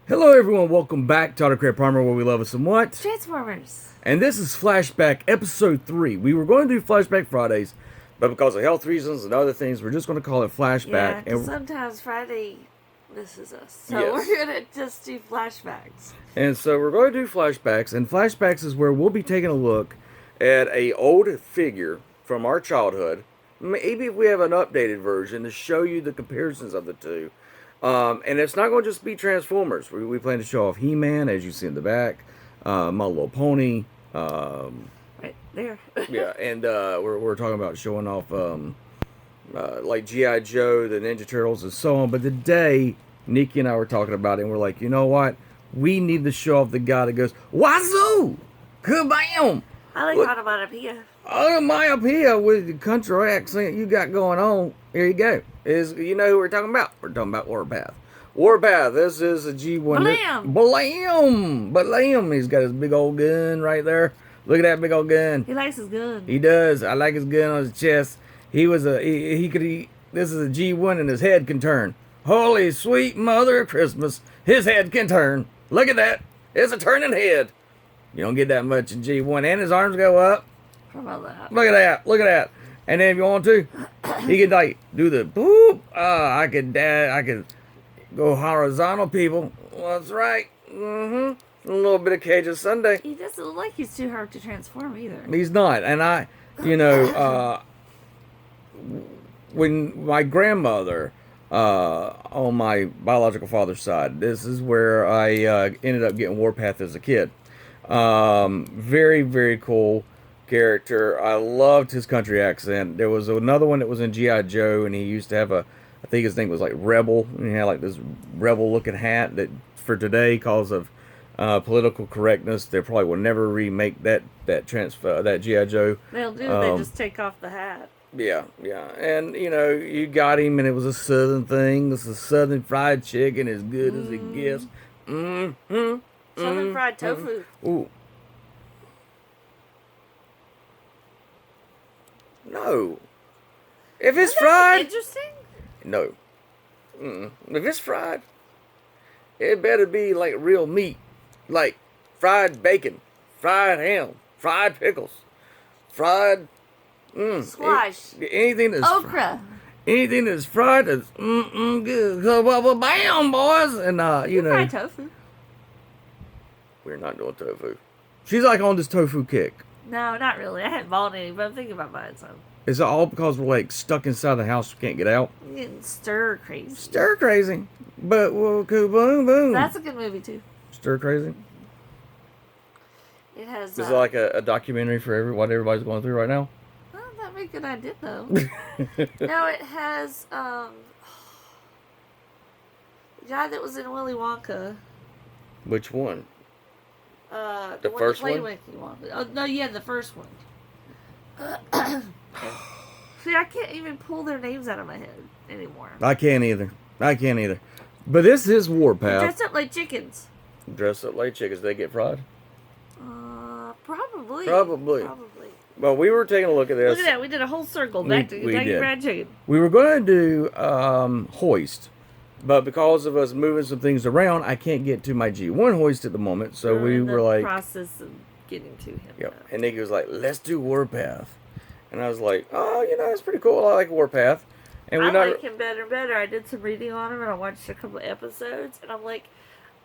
Hello everyone, welcome back to Autocrat Primer, where we love us somewhat. Transformers. And this is Flashback Episode 3. We were going to do Flashback Fridays, but because of health reasons and other things, we're just going to call it Flashback. Yeah, sometimes Friday misses us. So Yes. we're going to just do flashbacks. And so we're going to do Flashbacks, and Flashbacks is where we'll be taking a look at a old figure from our childhood. Maybe if we have an updated version to show you the comparisons of the two. And it's not going to just be Transformers. We plan to show off He-Man, as you see in the back, My Little Pony. Right there. Yeah, and we're talking about showing off like G.I. Joe, the Ninja Turtles, and so on. But today, Nikki and I were talking about it, and we're like, you know what? We need to show off the guy that goes, Wazoo! Kabam! I like onomatopoeia. Onomatopoeia with the country accent you got going on. Here you go. You know who we're talking about? We're talking about Warpath. Warpath, this is a G1. Blam! Blam! Blam! He's got his big old gun right there. Look at that big old gun. He likes his gun. He does. I like his gun on his chest. This is a G1 and his head can turn. Holy sweet mother of Christmas. His head can turn. Look at that. It's a turning head. You don't get that much in G1. And his arms go up. From all that. Look at that. Look at that. And then if you want to, he could like do the boop. I could go horizontal, people. Well, that's right. A little bit of Cajun Sunday. He doesn't look like he's too hard to transform either. He's not. And when my grandmother, on my biological father's side, this is where I ended up getting Warpath as a kid. Very, very cool character. I loved his country accent. There was another one that was in G.I. Joe, and he used to have I think his name was like Rebel, and he had like this rebel looking hat that for today, because of political correctness, they probably will never remake that G.I. Joe. They'll do. They just take off the hat. Yeah. And you got him, and it was a southern thing. This is southern fried chicken, as good as it gets. Southern fried tofu. Ooh. No. If it's fried... Interesting. No. If it's fried, it better be like real meat. Like fried bacon, fried ham, fried pickles, fried... Squash. Anything that's... Okra. Anything that's fried is good. Bam, boys! And, Fried tofu. We're not doing tofu. She's like on this tofu kick. No, not really. I hadn't bought any, but I'm thinking about buying some. Is it all because we're like stuck inside the house, we can't get out? I'm getting stir crazy. Stir crazy. But well, boom, boom. That's a good movie too. Stir crazy. It has. Is it like a documentary for what everybody's going through right now? Well, that'd be a good idea though. No, it has the guy that was in Willy Wonka. Which one? The one first that played one? Willy Wonka. Oh no, yeah, the first one. See, I can't even pull their names out of my head anymore. I can't either. But this is They Warpath. dressed up like chickens. Dressed up like chickens. They get fried? Probably. Probably. Well, we were taking a look at this. Look at that. We did a whole circle back to we did. fried chicken. We were going to do Hoist. But because of us moving some things around, I can't get to my G1 Hoist at the moment. So we were like... process of getting to him. Yep. And Nikki was like, let's do Warpath. And I was like, oh, it's pretty cool. I like Warpath. And I like him better and better. I did some reading on him, and I watched a couple of episodes, and I'm like,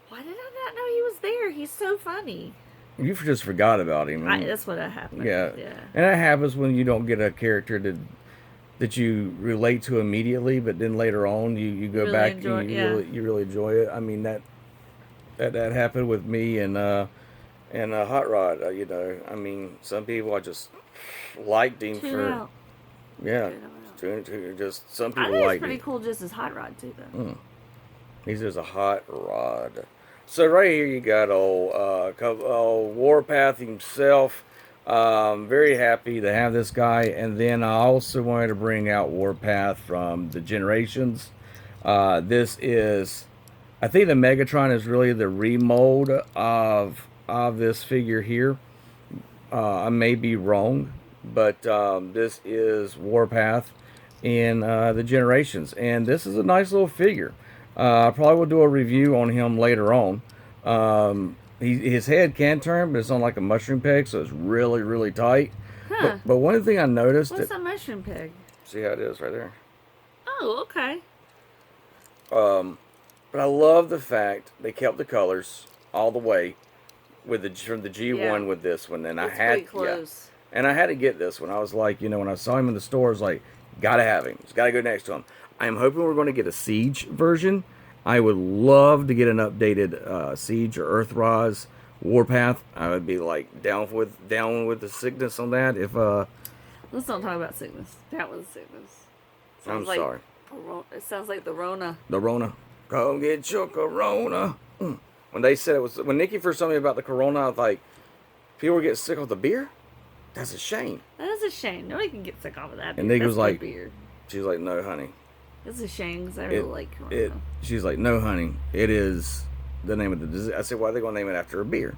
why did I not know he was there? He's so funny. You just forgot about him. That's what happened. Yeah. And that happens when you don't get a character that you relate to immediately, but then later on you go really back enjoy, and you really enjoy it. I mean that happened with me and Hot Rod. I mean, some people I just liked him for just some people I think like it's pretty cool just as Hot Rod too though. He's just a Hot Rod. So right here you got old Warpath himself. Very happy to have this guy, and then I also wanted to bring out Warpath from the Generations. This is, I think the Megatron is really the remold of this figure here. I may be wrong, but this is Warpath in the Generations, and this is a nice little figure. I probably will do a review on him later on. His head can turn, but it's on like a mushroom peg, so it's really, really tight. Huh. But one thing I noticed, What's a mushroom pig? see how it is right there. Oh, okay. But I love the fact they kept the colors all the way with the from the G1 Yeah. with this one. And That's I had pretty close. and I had to get this one. I was like, when I saw him in the store, I was like, gotta have him. It's gotta go next to him. I am hoping we're going to get a Siege version. I would love to get an updated Siege or Earthrise Warpath. I would be like down with the sickness on that. If Let's not talk about sickness. That was sickness. I'm like sorry. It sounds like the Rona. The Rona. Come get your Corona. When they said it was, when Nikki first told me about the Corona, I was like, people were getting sick off the beer? That's a shame. That is a shame. Nobody can get sick off of that. And beer. Nikki was That's like, good beer. she's like, no, honey. It's a shame because I really like Corona. She's like, no, honey. It is the name of the disease. I said, why are they going to name it after a beer?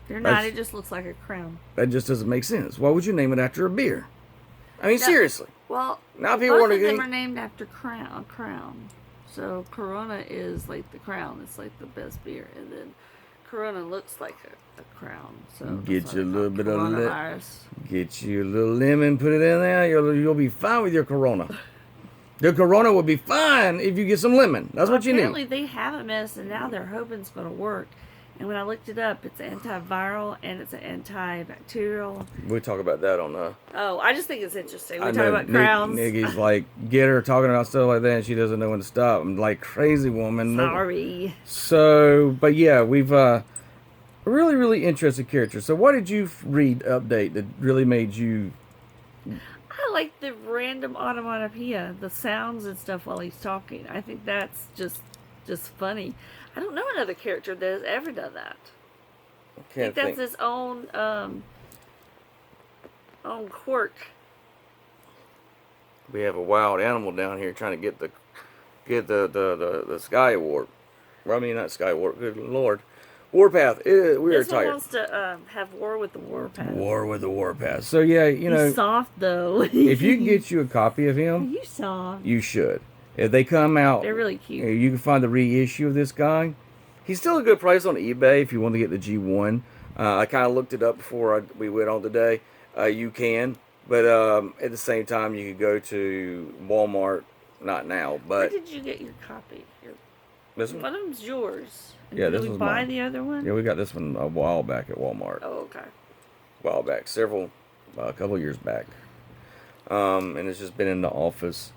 They're not. It just looks like a crown. That just doesn't make sense. Why would you name it after a beer? I mean, seriously. Well, Now people both want of to them are named after crown. So Corona is like the crown. It's like the best beer, and then Corona looks like a crown. So get you a little bit of coronavirus. Get you a little lemon, put it in there. You'll be fine with your Corona. The Corona will be fine if you get some lemon. That's what you need. Apparently, they have a medicine now. They're hoping it's going to work. And when I looked it up, it's antiviral and it's an antibacterial. We'll talk about that on Oh, I just think it's interesting. We I talk know about crowns. Nikki's like, get her talking about stuff like that, and she doesn't know when to stop. I'm like, crazy woman. Sorry. So, but yeah, we've a really, really interesting character. So, what did you read update that really made you? I like the random onomatopoeia, the sounds and stuff while he's talking. I think that's just funny. I don't know another character that has ever done that. I think that's his own quirk. We have a wild animal down here trying to get the sky warp. Well, I mean, not sky warp. Good Lord, Warpath. We are This one tired. wants to have war with the Warpath. War with the Warpath. So yeah, He's soft though. if you can get you a copy of him, You soft. you should. If they come out, They're really cute. You can find the reissue of this guy. He's still a good price on eBay if you want to get the G1. I kind of looked it up before we went on today. You can, but at the same time, you could go to Walmart. Not now, but Where did you get your copy? this one. One of them's yours. Yeah, did this we was buy mine. the other one? Yeah, we got this one a while back at Walmart. Oh, okay. A while back, a couple of years back. And it's just been in the office.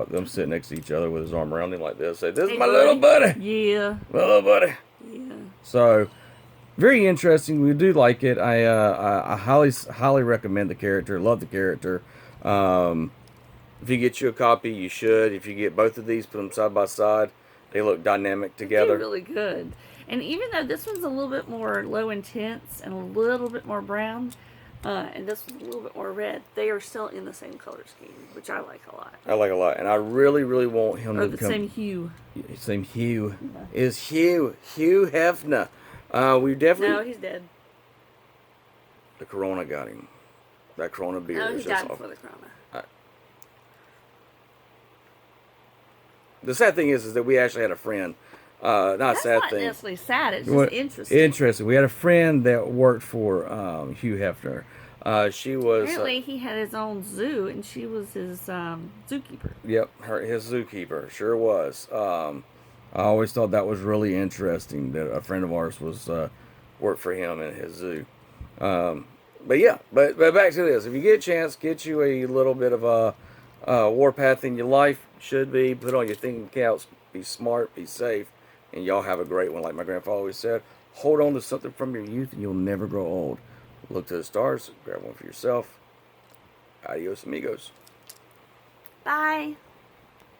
Them sitting next to each other with his arm around him like this. Say, this is my little buddy. Yeah. My little buddy. Yeah. So, very interesting. We do like it. I highly recommend the character. Love the character. If you get you a copy, you should. If you get both of these, put them side by side. They look dynamic together. They're really good. And even though this one's a little bit more low intense and a little bit more brown, and this one's a little bit more red, they are still in the same color scheme, which I like a lot. I like a lot, and I really, really want him Or to the become same hue. Same hue. Is Hugh Hefner? We definitely. No, he's dead. The Corona got him. That Corona beer. No, is he just died awful. before the Corona. The sad thing is that we actually had a friend. Not That's a sad not thing. necessarily sad. It's just interesting. Interesting. We had a friend that worked for Hugh Hefner. She was. Apparently, he had his own zoo, and she was his zookeeper. Yep, his zookeeper sure was. I always thought that was really interesting that a friend of ours was worked for him in his zoo. But yeah, but back to this. If you get a chance, get you a little bit of a Warpath in your life. Should be put on your thinking caps. Be smart, be safe, and y'all have a great one. Like my grandfather always said, hold on to something from your youth, and you'll never grow old. Look to the stars. Grab one for yourself. Adios, amigos. Bye.